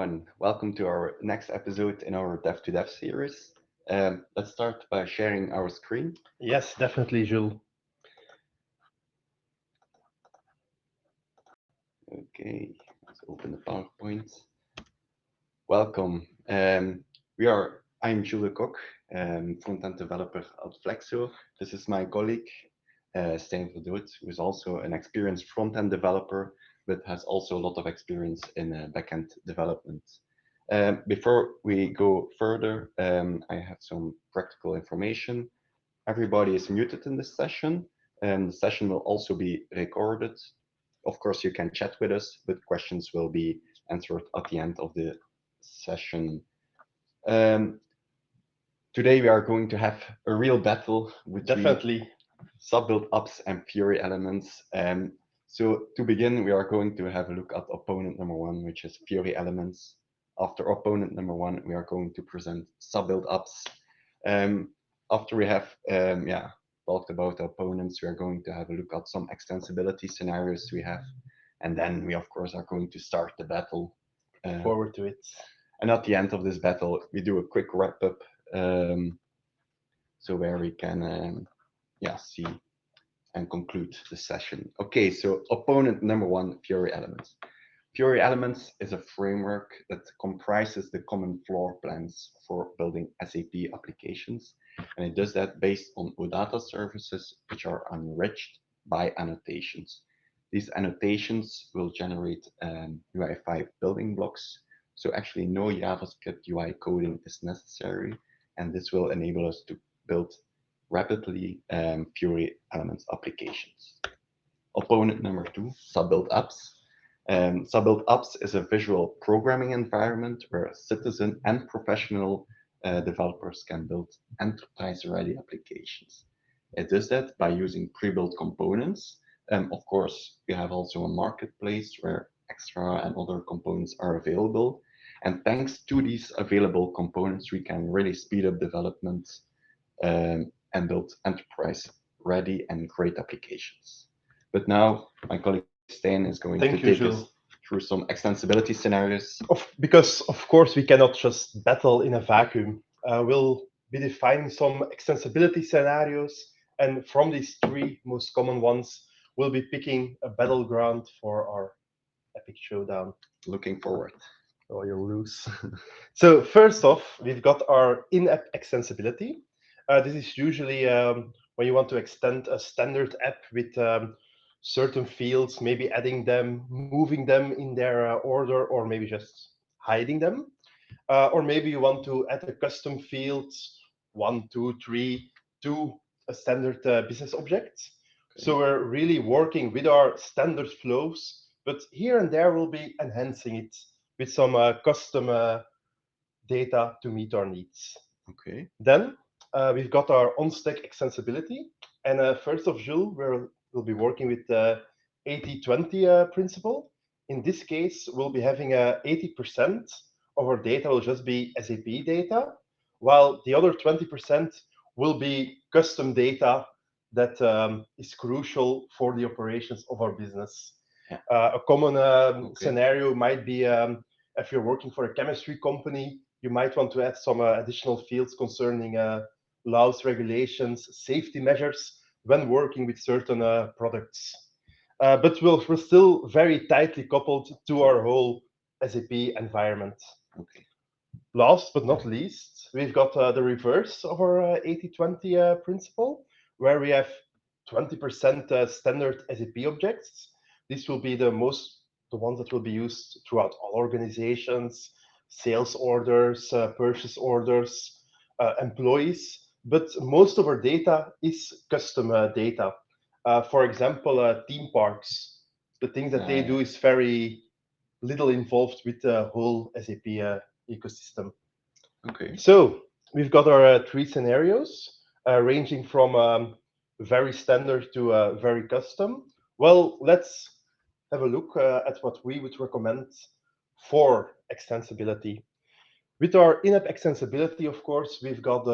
everyone. Welcome to our next episode in our Dev2Dev series. Let's start by sharing our screen. Yes, definitely, Jules. Okay, let's open the PowerPoint. Welcome. I'm Jules Kok, front-end developer at Flexo. This is my colleague, Stijn Verdoet, who is also an experienced front-end developer, but has also a lot of experience in back-end development. Before we go further, I have some practical information. Everybody is muted in this session, and the session will also be recorded. Of course, you can chat with us, but questions will be answered at the end of the session. Today we are going to have a real battle between Definitely. sub-build apps and Fiori Elements. So to begin, we are going to have a look at opponent number one, which is Fiori Elements. After opponent number one, we are going to present sub-build apps. After we have talked about the opponents, we are going to have a look at some extensibility scenarios we have. And then we, of course, are going to start the battle. Look forward to it. And at the end of this battle, we do a quick wrap-up. So where we can see and conclude the session. Okay, so opponent number one, Fiori Elements. Fiori Elements is a framework that comprises the common floor plans for building SAP applications. And it does that based on OData services, which are enriched by annotations. These annotations will generate UI5 building blocks. So actually no JavaScript UI coding is necessary. And this will enable us to build rapidly Fiori Elements applications. Opponent number two, sub-build apps. Sub-build apps is a visual programming environment where citizen and professional developers can build enterprise-ready applications. It does that by using pre-built components. Of course, we have also a marketplace where extra and other components are available. And thanks to these available components, we can really speed up development and build enterprise-ready and great applications. But now my colleague Stijn is going to take us through some extensibility scenarios. Because, of course, we cannot just battle in a vacuum. We'll be defining some extensibility scenarios. And from these three most common ones, we'll be picking a battleground for our epic showdown. Looking forward. Oh, you'll lose. So first off, we've got our in-app extensibility. This is usually when you want to extend a standard app with certain fields, maybe adding them, moving them in their order, or maybe just hiding them. Or maybe you want to add a custom field, 1, 2, 3, to a standard business object. Okay. So we're really working with our standard flows, but here and there we'll be enhancing it with some custom data to meet our needs. Okay. Then we've got our on-stack extensibility. And first of Jules, we'll be working with the 80-20 principle. In this case, we'll be having 80% of our data will just be SAP data, while the other 20% will be custom data that is crucial for the operations of our business. Yeah. A common scenario might be if you're working for a chemistry company, you might want to add some additional fields concerning laws, regulations, safety measures when working with certain products. But we're still very tightly coupled to our whole SAP environment. Okay. Last but not least, we've got the reverse of our 80-20 principle, where we have 20% standard SAP objects. This will be the ones that will be used throughout all organizations, sales orders, purchase orders, employees. But most of our data is custom data. For example, theme parks. The things that they do is very little involved with the whole SAP ecosystem. Okay. So we've got our three scenarios ranging from very standard to very custom. Well, let's have a look at what we would recommend for extensibility. With our in-app extensibility, of course, we've got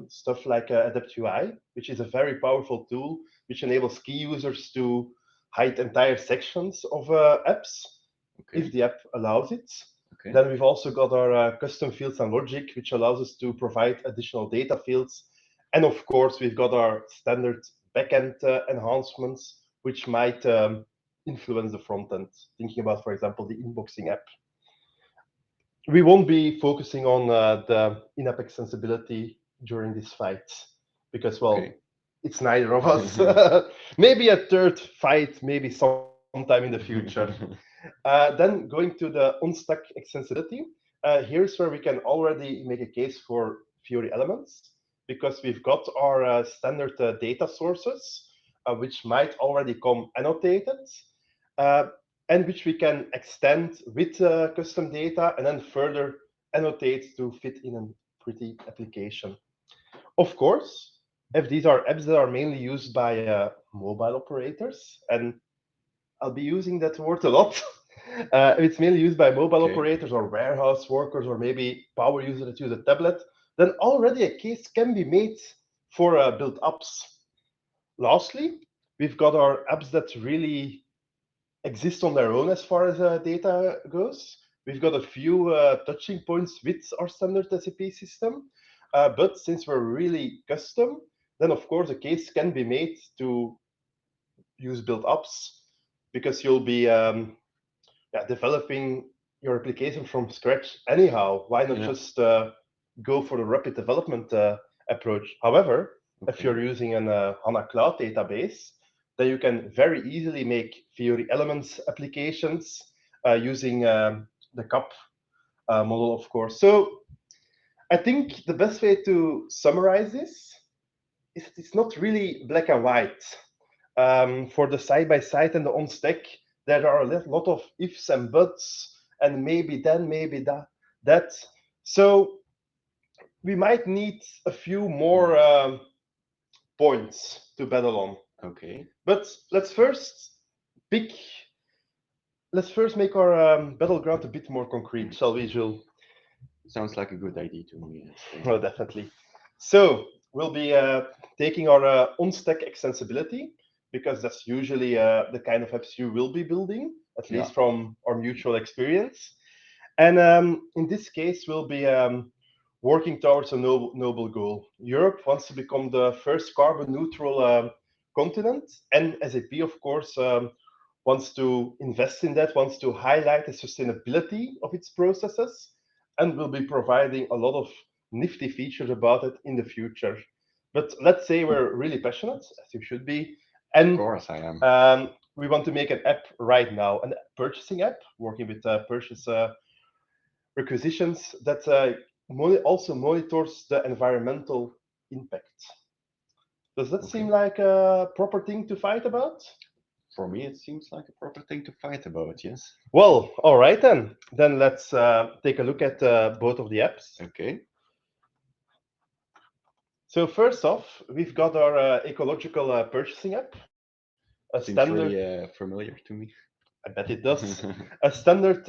stuff like Adapt UI, which is a very powerful tool which enables key users to hide entire sections of apps if the app allows it. Okay. Then we've also got our custom fields and logic, which allows us to provide additional data fields. And of course, we've got our standard backend enhancements, which might influence the front end. Thinking about, for example, the inboxing app. We won't be focusing on the in-app extensibility during this fight because, well, Okay. it's neither of us. Maybe a third fight, maybe sometime in the future. Then going to the unstuck extensibility, here's where we can already make a case for Fiori Elements because we've got our standard data sources, which might already come annotated, and which we can extend with custom data and then further annotate to fit in a pretty application. Of course, if these are apps that are mainly used by mobile operators, and I'll be using that word a lot. If it's mainly used by mobile operators or warehouse workers or maybe power users that use a tablet, then already a case can be made for build apps. Lastly, we've got our apps that really exist on their own as far as data goes. We've got a few touching points with our standard SAP system, but since we're really custom, then of course a case can be made to use build apps because you'll be developing your application from scratch anyhow. Why not just go for the rapid development approach? However, if you're using an HANA Cloud database, then you can very easily make Fiori Elements applications using the CAP model, of course. So I think the best way to summarize this is it's not really black and white. For the side-by-side and the on-stack, there are a lot of ifs and buts, and maybe then, maybe that. So we might need a few more points to battle on. Okay. But let's first make our battleground a bit more concrete, shall we, Jules? Sounds like a good idea to me. Oh, definitely. So we'll be taking our on-stack extensibility, because that's usually the kind of apps you will be building, at least from our mutual experience. And in this case, we'll be working towards a noble goal. Europe wants to become the first carbon neutral continent, and SAP, of course, wants to invest in that, wants to highlight the sustainability of its processes, and will be providing a lot of nifty features about it in the future. But let's say we're really passionate, as you should be, and of course I am. We want to make an app right now, a purchasing app, working with purchase requisitions that also monitors the environmental impact. Does that seem like a proper thing to fight about? For me, it seems like a proper thing to fight about, yes. Well, all right then. Then let's take a look at both of the apps. Okay. So first off, we've got our ecological purchasing app. Seems really familiar to me. I bet it does. A standard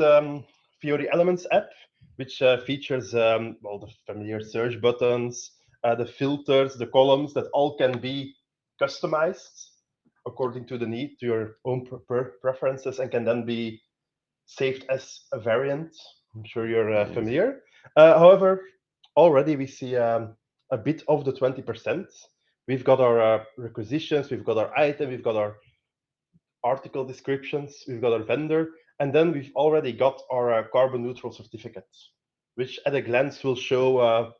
Fiori Elements app, which features well, the familiar search buttons, the filters, the columns that all can be customized according to the need, to your own preferences, and can then be saved as a variant. I'm sure you're familiar. However, already we see a bit of the 20%. We've got our requisitions, we've got our item, we've got our article descriptions, we've got our vendor, and then we've already got our carbon neutral certificates, which at a glance will show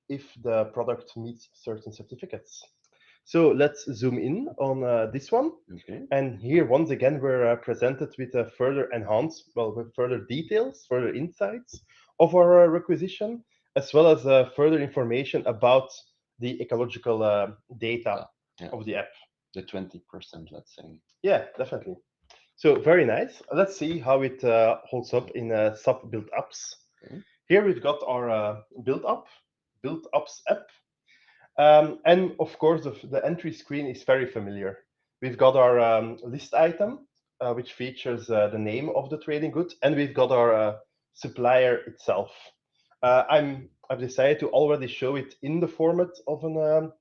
if the product meets certain certificates. So let's zoom in on this one. Okay. And here, once again, we're presented with a further enhanced, well, with further details, further insights of our requisition, as well as further information about the ecological data of the app. The 20%, let's say. Yeah, definitely. So very nice. Let's see how it holds up in SAP build apps. Okay. Here we've got our build apps app. And of course, the entry screen is very familiar. We've got our list item, which features the name of the trading good, and we've got our supplier itself. I've decided to already show it in the format of a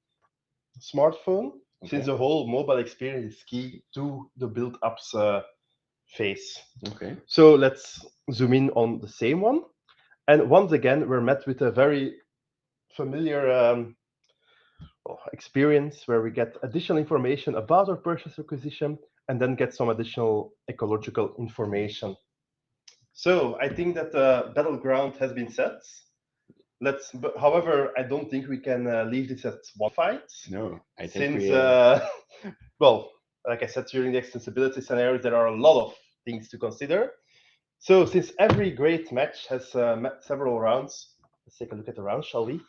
smartphone, since the whole mobile experience is key to the build apps phase. Okay. So let's zoom in on the same one. And once again, we're met with a very familiar experience where we get additional information about our purchase requisition and then get some additional ecological information. So I think that the battleground has been set. However, I don't think we can leave this at one fight. No, I think Since, we. well, like I said, during the extensibility scenarios, there are a lot of things to consider. So since every great match has several rounds, let's take a look at the rounds, shall we?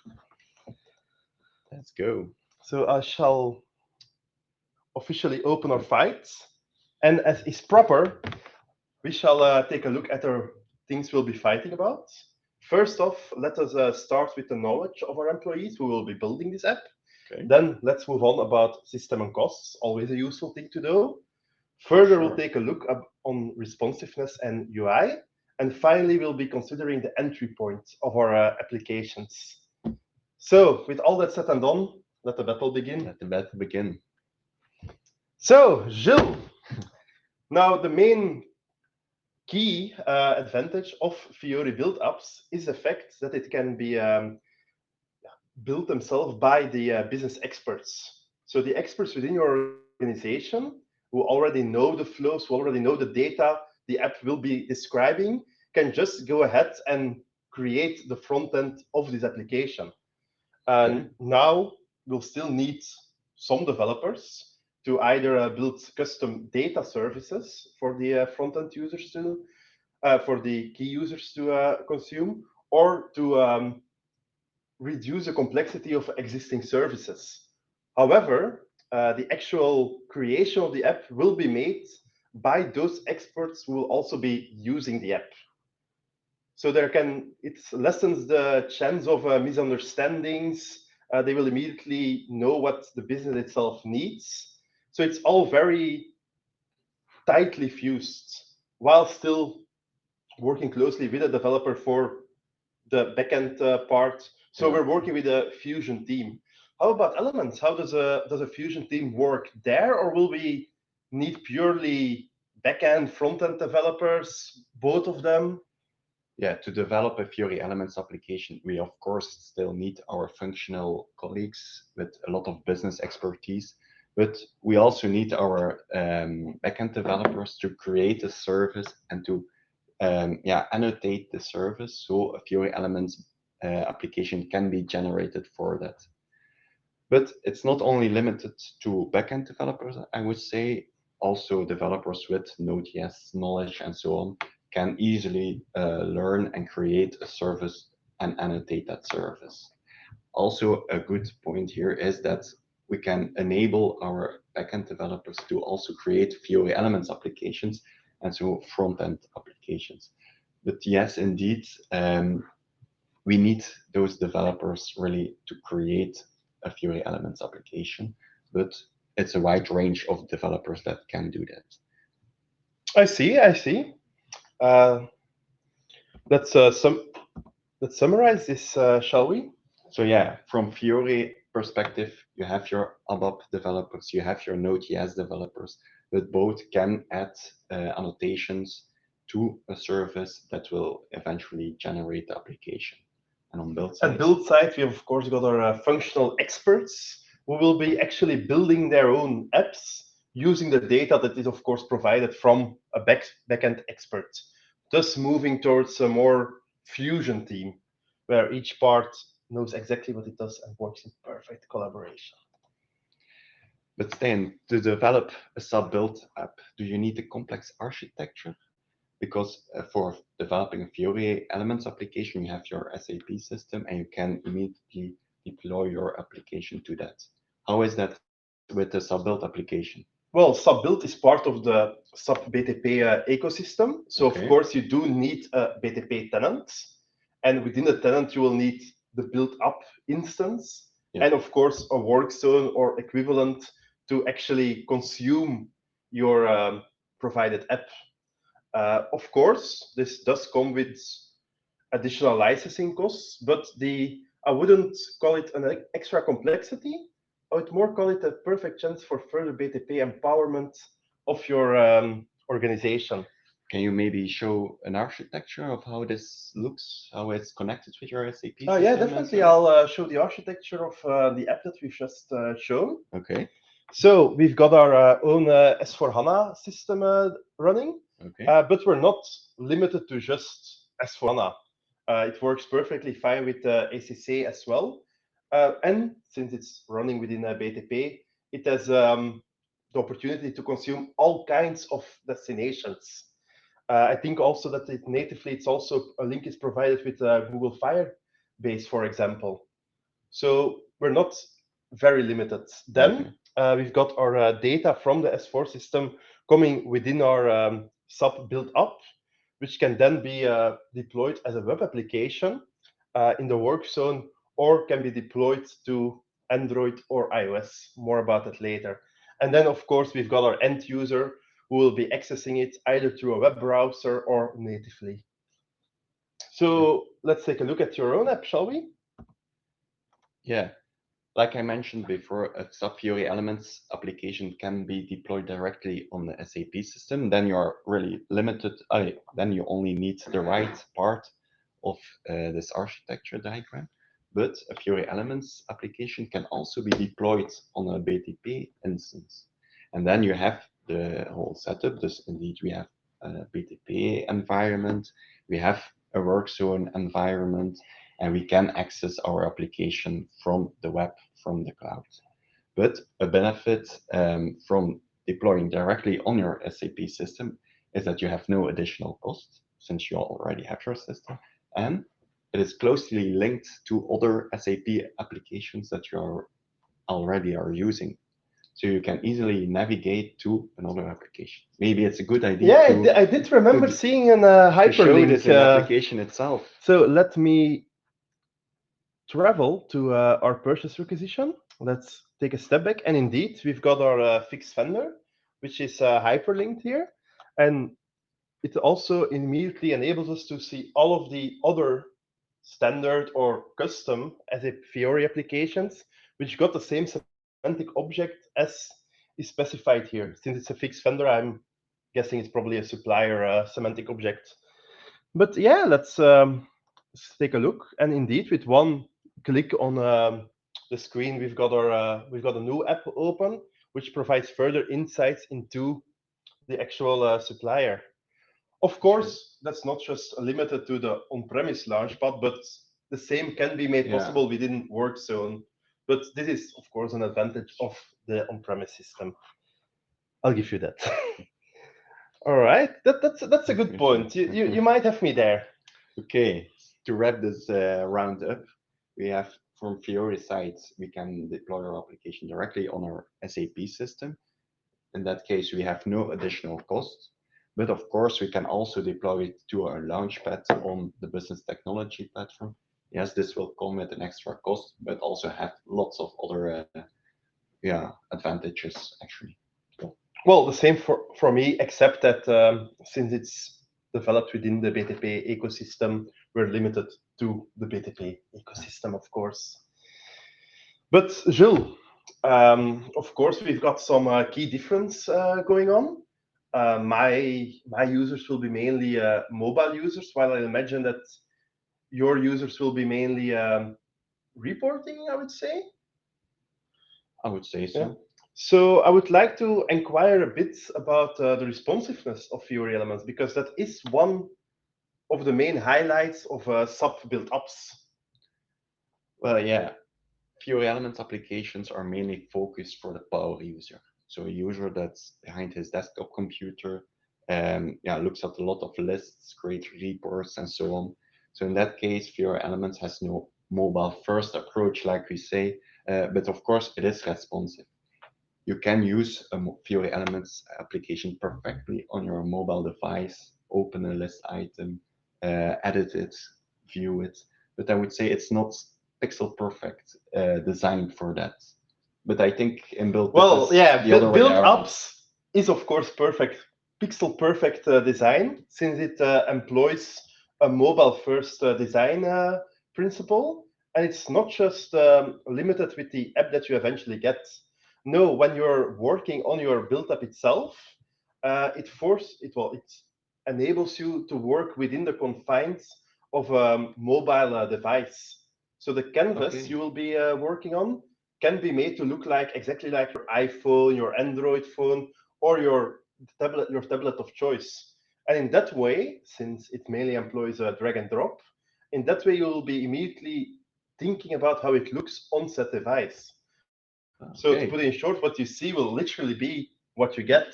Let's go. So I shall officially open our fights. And as is proper, we shall take a look at our things we'll be fighting about. First off, let us start with the knowledge of our employees who will be building this app. Okay. Then let's move on about system and costs, always a useful thing to do. Further, we'll take a look on responsiveness and UI. And finally, we'll be considering the entry point of our applications. So with all that said and done, let the battle begin. Let the battle begin. So, Gilles, now the main key advantage of Fiori build apps is the fact that it can be built themselves by the business experts. So the experts within your organization who already know the flows, who already know the data the app will be describing, can just go ahead and create the front end of this application. And now we'll still need some developers to either build custom data services for the front-end users to, for the key users to consume, or to reduce the complexity of existing services. However, the actual creation of the app will be made by those experts who will also be using the app. So it lessens the chance of misunderstandings. They will immediately know what the business itself needs. So it's all very tightly fused while still working closely with a developer for the backend part. So we're working with a Fusion team. How about Elements? How does a Fusion team work there, or will we need purely backend, front-end developers, both of them? Yeah, to develop a Fiori Elements application, we of course still need our functional colleagues with a lot of business expertise, but we also need our backend developers to create a service and to annotate the service so a Fiori Elements application can be generated for that. But it's not only limited to backend developers, I would say. Also developers with Node.js knowledge and so on can easily learn and create a service and annotate that service. Also, a good point here is that we can enable our backend developers to also create Fiori Elements applications and so front-end applications. But yes, indeed, we need those developers really to create a Fiori Elements application, but it's a wide range of developers that can do that. I see. Let's summarize this, shall we? So yeah, from Fiori perspective, you have your ABAP developers, you have your Node.js developers, but both can add annotations to a service that will eventually generate the application. And on build side? At build side, we have, of course, got our functional experts who will be actually building their own apps using the data that is, of course, provided from a backend expert, thus moving towards a more fusion team where each part knows exactly what it does and works in perfect collaboration. But then, to develop a sub-build app, do you need a complex architecture? Because for developing a Fiori Elements application, you have your SAP system and you can immediately deploy your application to that. How is that with the sub-build application? Well, sub-build is part of the sub BTP ecosystem. So of course you do need a BTP tenant. And within the tenant, you will need the build-up instance. Yeah. And of course, a work zone or equivalent to actually consume your provided app. Of course, this does come with additional licensing costs, but I wouldn't call it an extra complexity. I would more call it a perfect chance for further BTP empowerment of your organization. Can you maybe show an architecture of how this looks, how it's connected with your SAP system? Yeah, definitely. I'll show the architecture of the app that we've just shown. Okay. So we've got our own S4HANA system running, Okay. but we're not limited to just S4HANA. It works perfectly fine with ACC as well. And since it's running within BTP, it has the opportunity to consume all kinds of destinations. I think also that it natively, it's also a link is provided with Google Firebase, for example. So we're not very limited. Then we've got our data from the S4 system coming within our SAP build up, which can then be deployed as a web application in the work zone, or can be deployed to Android or iOS. More about that later. And then, of course, we've got our end user who will be accessing it either through a web browser or natively. So let's take a look at your own app, shall we? Yeah. Like I mentioned before, a SAP Fiori Elements application can be deployed directly on the SAP system. Then you are really limited. Then you only need the right part of this architecture diagram. But a Fiori Elements application can also be deployed on a BTP instance. And then you have the whole setup. Thus, indeed, we have a BTP environment. We have a work zone environment, and we can access our application from the web, from the cloud. But a benefit from deploying directly on your SAP system is that you have no additional cost since you already have your system, and it is closely linked to other SAP applications that you already are using. So you can easily navigate to another application. Maybe it's a good idea. Yeah, I did remember seeing an hyperlink. Show this in the application itself. So let me travel to our purchase requisition. Let's take a step back. And indeed, we've got our fixed vendor, which is hyperlinked here. And it also immediately enables us to see all of the other standard or custom SAP Fiori applications, which got the same semantic object as is specified here. Since it's a fixed vendor, I'm guessing it's probably a supplier semantic object. But yeah, let's take a look. And indeed, with one click on the screen, we've got a new app open, which provides further insights into the actual supplier. Of course, that's not just limited to the on-premise launchpad, but the same can be made possible within work zone. But this is, of course, an advantage of the on-premise system. I'll give you that. All right, that's a good point. You might have me there. Okay, to wrap this round up, we have from Fiori side, we can deploy our application directly on our SAP system. In that case, we have no additional cost. But of course, we can also deploy it to our Launchpad on the business technology platform. Yes, this will come with an extra cost, but also have lots of other advantages actually. Well, the same for me, except that since it's developed within the BTP ecosystem, we're limited to the BTP ecosystem, of course. But Jules, of course, we've got some key difference going on. My users will be mainly mobile users, while I imagine that your users will be mainly reporting, I would say. I would say so. Yeah. So I would like to inquire a bit about the responsiveness of Fiori Elements, because that is one of the main highlights of SAP build apps. Well, yeah, Fiori Elements applications are mainly focused for the power user. So a user that's behind his desktop computer, looks at a lot of lists, creates reports, and so on. So in that case, Fiori Elements has no mobile-first approach, like we say, but of course it is responsive. You can use a Fiori Elements application perfectly on your mobile device, open a list item, edit it, view it. But I would say it's not pixel perfect designed for that. But I think in build build apps is of course perfect, pixel perfect design, since it employs a mobile first design principle, and it's not just limited with the app that you eventually get. No, when you're working on your build app itself, it enables you to work within the confines of a mobile device. So the canvas Okay. you will be working on can be made to look like exactly like your iPhone, your Android phone, or your tablet of choice. And in that way, since it mainly employs a drag and drop, in that way you will be immediately thinking about how it looks on said device. So to Okay. put it in short, what you see will literally be what you get.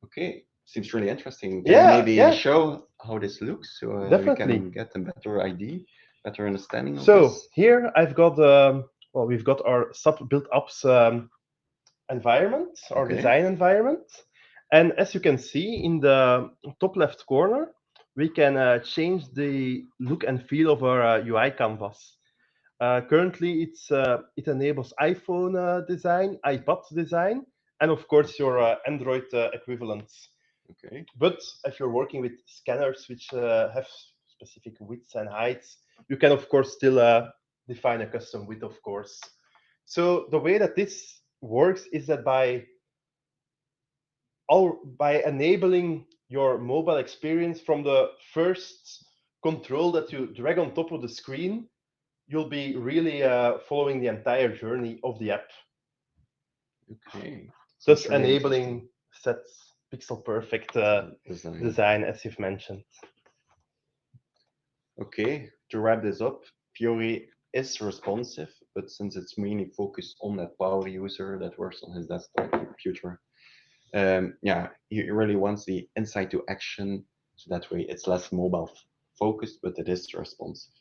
Okay. Seems really interesting. Can you Yeah, maybe yeah, show how this looks so we definitely. can get a better idea, better understanding of So this? here I've got well, we've got our sub build ups environment, our Okay. design environment, and as you can see in the top left corner, we can change the look and feel of our UI canvas. Currently, it enables iPhone design, iPad design, and of course your Android equivalents. Okay. But if you're working with scanners which have specific widths and heights, you can of course still define a custom width, of course. So the way that this works is that by enabling your mobile experience from the first control that you drag on top of the screen, you'll be really following the entire journey of the app, Okay. thus Seems really interesting. enabling set pixel perfect Design. design, as you've mentioned. Okay. To wrap this up, Fiori is responsive, but since it's mainly focused on that power user that works on his desktop computer, yeah, he really wants the insight to action. So that way it's less mobile focused, but it is responsive.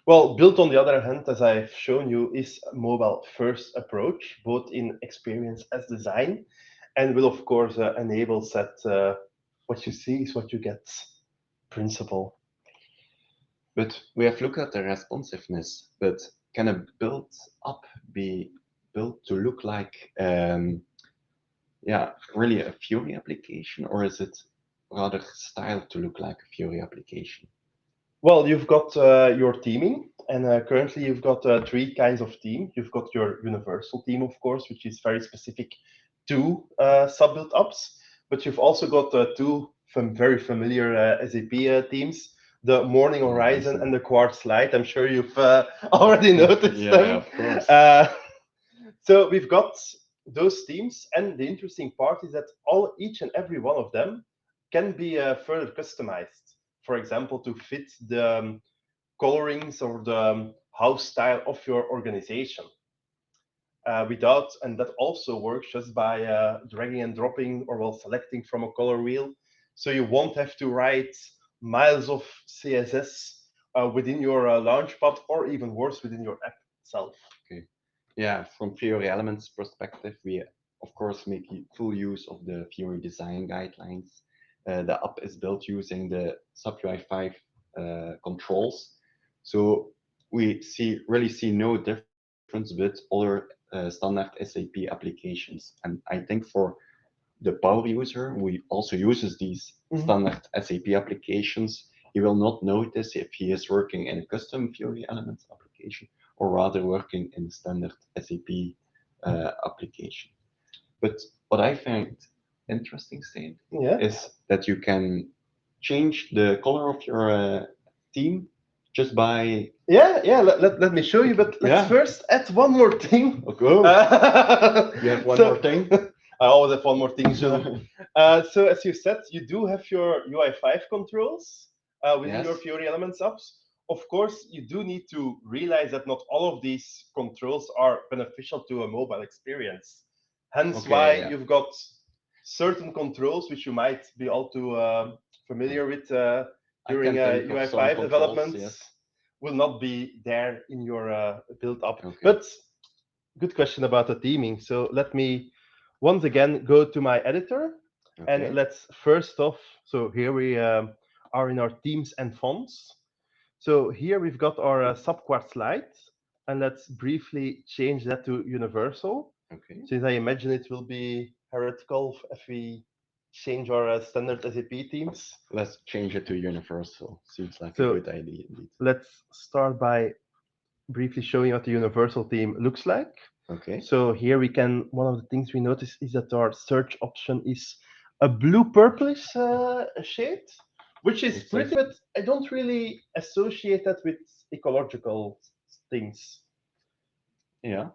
Well, built on the other hand, as I've shown you, is a mobile first approach, both in experience as design, and will of course enable that what you see is what you get principle. But we have looked at the responsiveness, but can a build up be built to look like, yeah, really a Fiori application, or is it rather styled to look like a Fiori application? Well, you've got your teaming, and currently you've got three kinds of team. You've got your universal team, of course, which is very specific to sub-build apps, but you've also got two very familiar SAP teams, the Morning Oh, I Horizon see. and the Quartz Light. I'm sure you've already noticed Yeah, them. of course. So we've got those teams, and the interesting part is that each and every one of them can be further customized. For example, to fit the colorings or the house style of your organization. And that also works just by dragging and dropping or well selecting from a color wheel. So you won't have to write miles of CSS within your Launchpad, or even worse, within your app itself. Okay. Yeah, from Fiori Elements perspective, we of course make full use of the Fiori design guidelines. The app is built using the SAP UI5 controls, so we really see no difference with other standard SAP applications. And I think for the power user who also uses these Mhm. standard SAP applications, he will not notice if he is working in a custom Fiori Elements application or rather working in the standard SAP application. But what I find interesting, Stan, Yeah. is that you can change the color of your theme just by. Yeah. Let me show you, but let's Yeah. first add one more thing. Okay. You have one more thing? I always have one more thing, Jules. So as you said, you do have your UI5 controls within your Yes. Fiori Elements apps. Of course, you do need to realize that not all of these controls are beneficial to a mobile experience. Hence why Okay. Yeah. you've got certain controls which you might be all too familiar with I during can think of some UI5 controls. developments Yes. will not be there in your build up. Okay. But good question about the theming. So let me once again go to my editor, and Okay. let's first off, so here we are in our themes and fonts. So here we've got our subquart slide, and let's briefly change that to universal, Okay. since I imagine it will be heretical if we change our standard SAP themes. Let's change it to universal. Seems like a So good idea indeed. let's start by briefly showing what the universal theme looks like. Okay. So here we can, one of the things we notice is that our search option is a blue purplish shade, which is It's pretty, but I don't really associate that with ecological things. yeah.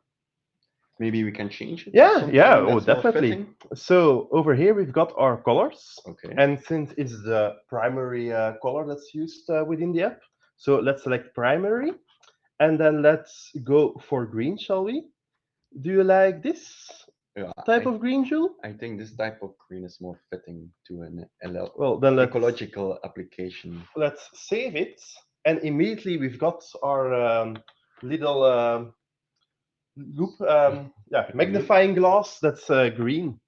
Maybe we can change it to Yeah, yeah, something oh, that's more definitely. fitting. So over here we've got our colors, Okay. and since it's the primary color that's used within the app, so let's select primary, and then let's go for green, shall we? Do you like this Yeah, type of green, Jules? I think this type of green is more fitting to an Well, then ecological application. let's save it, and immediately we've got our little loop, yeah, magnifying glass that's green.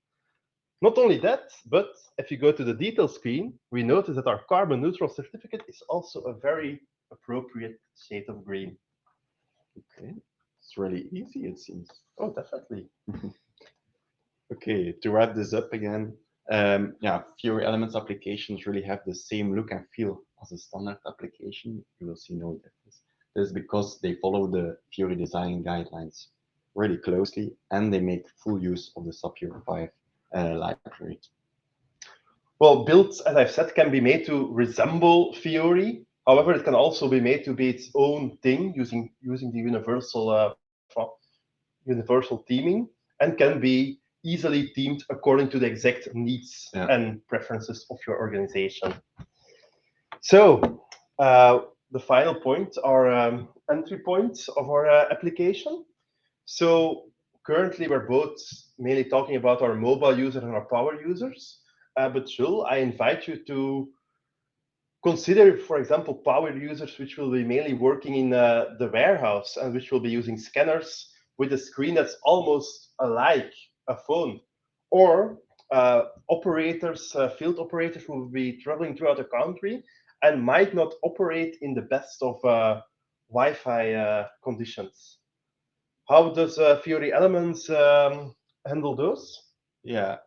Not only that, but if you go to the detail screen, we notice that our carbon neutral certificate is also a very appropriate shade of green. Okay. It's really easy, it seems. Oh, definitely. Okay, to wrap this up again, yeah, Fiori Elements applications really have the same look and feel as a standard application. You will see no difference. This is because they follow the Fiori design guidelines really closely, and they make full use of the SAP 5 library. Well, builds, as I've said, can be made to resemble Fiori. However, it can also be made to be its own thing using the universal theming, and can be easily themed according to the exact needs and preferences of your organization. So the final point are entry points of our application. So currently we're both mainly talking about our mobile users and our power users. But Jules, I invite you to consider, for example, power users, which will be mainly working in the warehouse and which will be using scanners with a screen that's almost alike a phone. Or operators, field operators who will be traveling throughout the country and might not operate in the best of Wi-Fi conditions. How does Fiori Elements handle those? Yeah,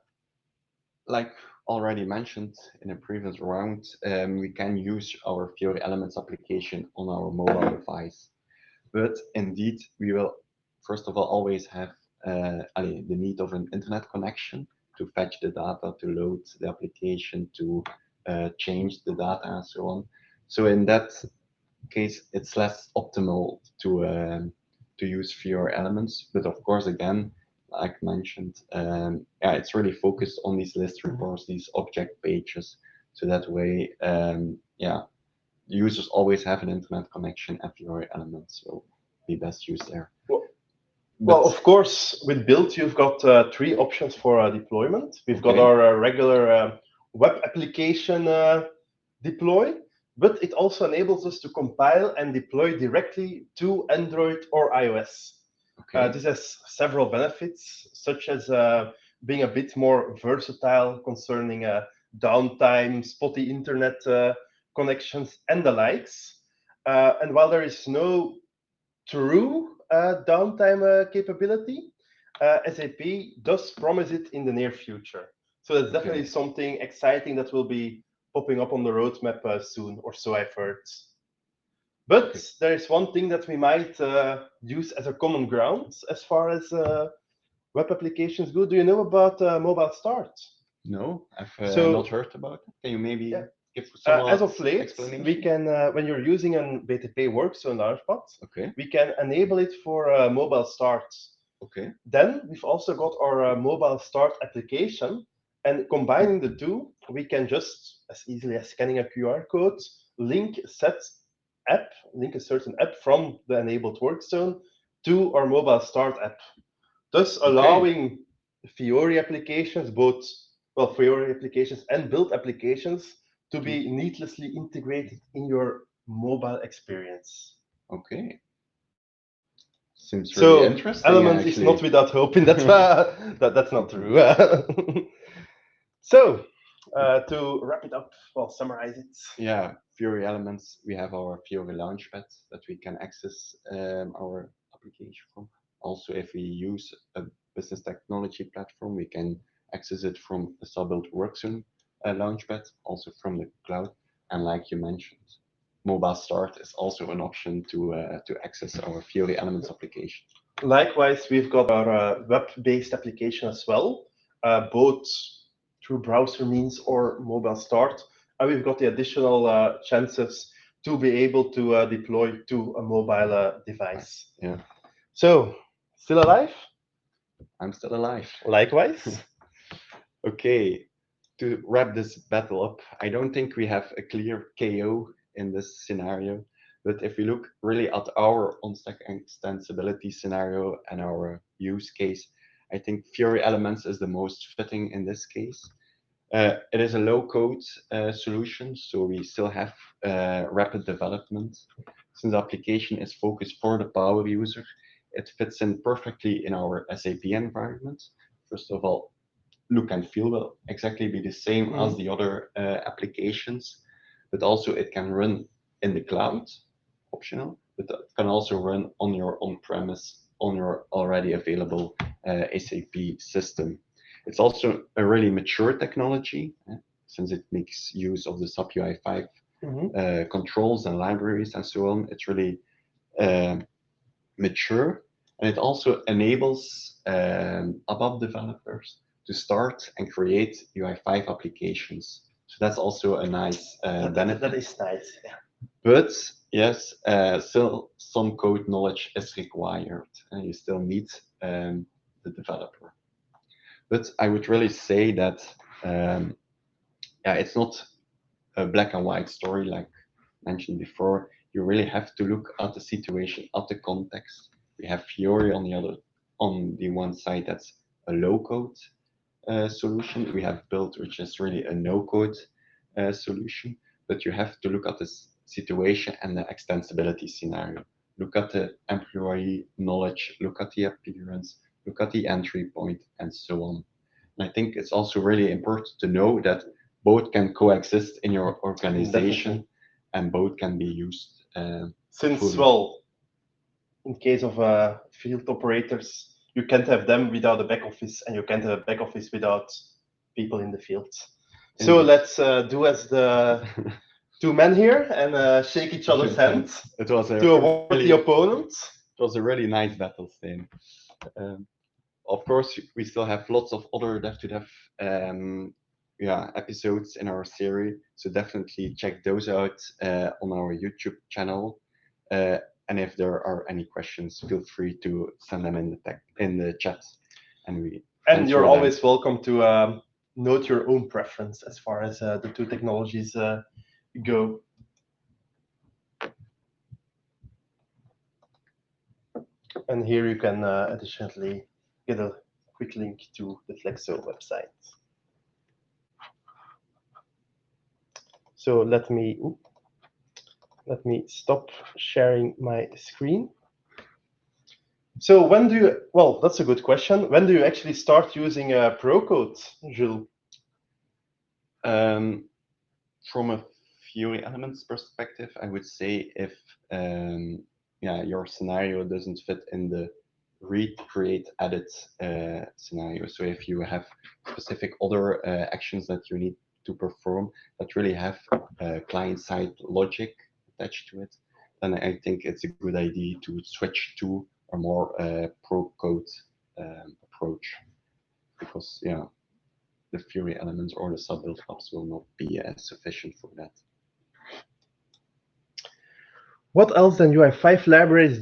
like already mentioned in a previous round, we can use our Fiori Elements application on our mobile device. But indeed, we will first of all always have the need of an internet connection to fetch the data, to load the application, to change the data, and so on. So in that case, it's less optimal to use Fiori Elements. But of course, again, like mentioned, yeah, it's really focused on these list reports, these object pages. So that way, yeah, users always have an internet connection and Fiori Elements. So be best used there. Well, of course, with build, you've got three options for deployment. We've got our regular web application deploy, but it also enables us to compile and deploy directly to Android or iOS. This has several benefits, such as being a bit more versatile concerning downtime, spotty internet connections, and the likes. And while there is no true downtime capability, SAP does promise it in the near future. So that's definitely something exciting that will be popping up on the roadmap soon, or so I've heard. But there is one thing that we might use as a common ground as far as web applications go. Do you know about mobile start? No, I've not heard about it. Can you maybe give some as of late, we can, when you're using an BTP Workzone Launchpad, we can enable it for mobile start. Then we've also got our mobile start application, and combining the two, we can just, as easily as scanning a QR code, link a certain app from the enabled Workzone to our mobile start app, thus allowing Fiori applications, both Fiori applications and build applications, to be needlessly integrated in your mobile experience. Okay. Seems really interesting. Elements is not without hope, and that's not true. So, to wrap it up, summarize it. Yeah, Fiori Elements, we have our Fiori Launchpad that we can access our application from. Also, if we use a business technology platform, we can access it from the sub-built Workzone Launchpad, also from the cloud. And like you mentioned, mobile start is also an option to access our Fiori Elements application. Likewise, we've got our web-based application as well, both through browser means or mobile start. And we've got the additional chances to be able to deploy to a mobile device. Yeah, So, still alive? I'm still alive. Likewise. Okay, to wrap this battle up, I don't think we have a clear KO in this scenario. But if we look really at our on-stack extensibility scenario and our use case, I think Fiori Elements is the most fitting in this case. It is a low-code solution, so we still have rapid development. Since the application is focused for the power user, it fits in perfectly in our SAP environment. First of all, look and feel will exactly be the same as the other applications, but also it can run in the cloud, optional, but it can also run on your on-premise, on your already available SAP system. It's also a really mature technology, since it makes use of the SAP UI5 controls and libraries and so on. It's really mature, and it also enables ABAP developers to start and create UI5 applications. So that's also a nice benefit. That is nice. Yeah. But yes, still some code knowledge is required, and you still need the developer. But I would really say that yeah, it's not a black and white story like mentioned before. You really have to look at the situation, at the context. We have Fiori on the one side that's a low-code solution. We have built, which is really a no-code solution. But you have to look at this situation and the extensibility scenario. Look at the employee knowledge, look at the appearance, look at the entry point, and so on. And I think it's also really important to know that both can coexist in your organization. Definitely. And both can be used. Since, fully. well, in case of field operators, you can't have them without a back office, and you can't have a back office without people in the field. So Indeed. let's do as the two men here and shake each other's hands It was a to avoid really, the opponent. it was a really nice battle, Steen. Of course, we still have lots of other Dev2Dev episodes in our series, so definitely check those out on our YouTube channel. And if there are any questions, feel free to send them in the chat, and we. And you're always welcome to note your own preference as far as the two technologies go. And here you can additionally get a quick link to the Flexo website. So let me stop sharing my screen. So when do you, well, that's a good question. When do you actually start using ProCode, Jules? From a Fiori Elements perspective, I would say if your scenario doesn't fit in the read, create, edit scenario. So if you have specific other actions that you need to perform that really have client-side logic attached to it, then I think it's a good idea to switch to a more pro-code approach, because the Fiori elements or the sub-build hubs will not be sufficient for that. What else than UI5 libraries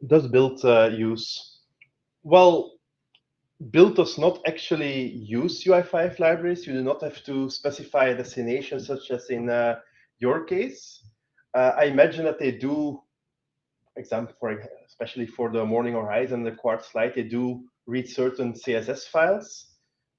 does build use? Well, build does not actually use UI5 libraries. You do not have to specify a destination, such as in your case. I imagine that they do, especially for the Morning Horizon, the Quartz Lite, they do read certain CSS files,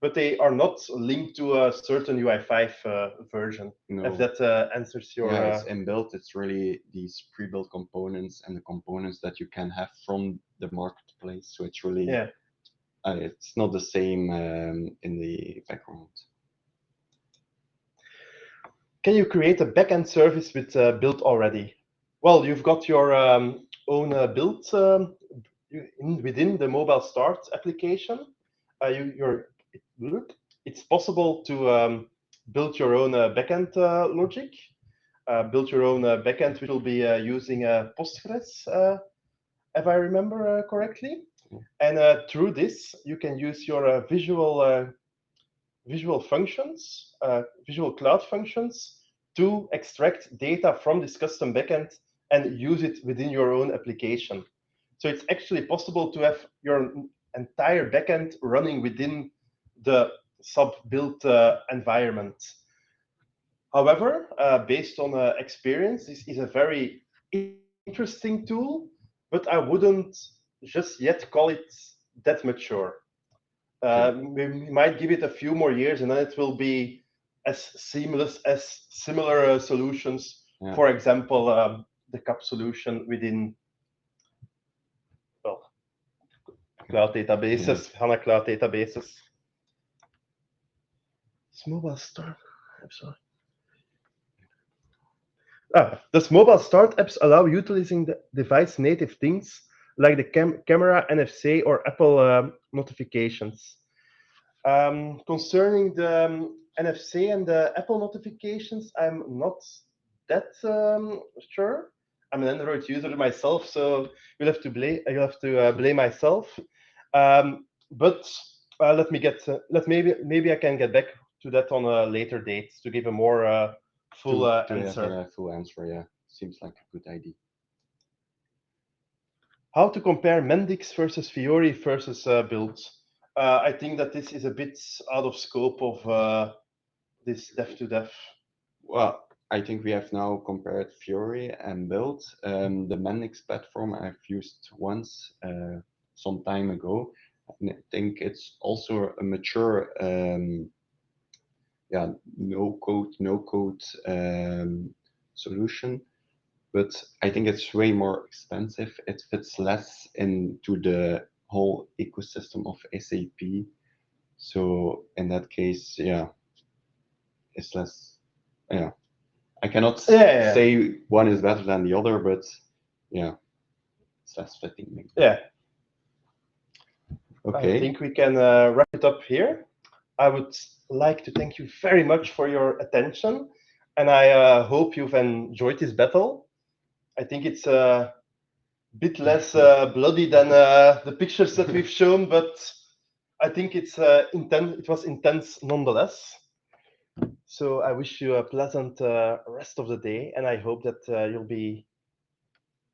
but they are not linked to a certain UI5 version. No. If that answers your... Yeah, it's inbuilt. It's really these pre-built components and the components that you can have from the marketplace. So it's really, it's not the same in the background. Can you create a backend service with build already? Well, you've got your own build within the mobile start application. It's possible to build your own backend logic, build your own backend, which will be using Postgres, if I remember correctly. And through this, you can use your visual functions, visual cloud functions, to extract data from this custom backend and use it within your own application. So it's actually possible to have your entire backend running within the sub-built environment. However, based on experience, this is a very interesting tool, but I wouldn't just yet call it that mature. We might give it a few more years, and then it will be as seamless as similar solutions. Yeah. For example, the CAP solution within, well, cloud databases, HANA cloud databases. This mobile start, I'm sorry. Thus, mobile start apps allow utilizing the device native things like the camera, NFC, or Apple notifications. Concerning the NFC and the Apple notifications, I'm not that sure. I'm an Android user myself, so you'll have to blame myself. But let me get maybe I can get back to that on a later date to give a more full answer. A full answer, yeah, seems like a good idea. How to compare Mendix versus Fiori versus builds? I think that this is a bit out of scope of this Dev2Dev. Well, I think we have now compared Fiori and Build. The Mendix platform I've used once some time ago, and I think it's also a mature, no code solution. But I think it's way more expensive. It fits less into the whole ecosystem of SAP. So in that case, yeah, it's less. Yeah, I cannot say one is better than the other, but yeah, it's less fitting. Maybe. Yeah. Okay. I think we can wrap it up here. I would like to thank you very much for your attention, and I hope you've enjoyed this battle. I think it's a bit less bloody than the pictures that we've shown, but I think it's intense. It was intense nonetheless. So I wish you a pleasant rest of the day, and I hope that you'll be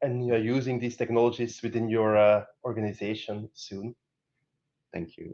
using these technologies within your organization soon. Thank you.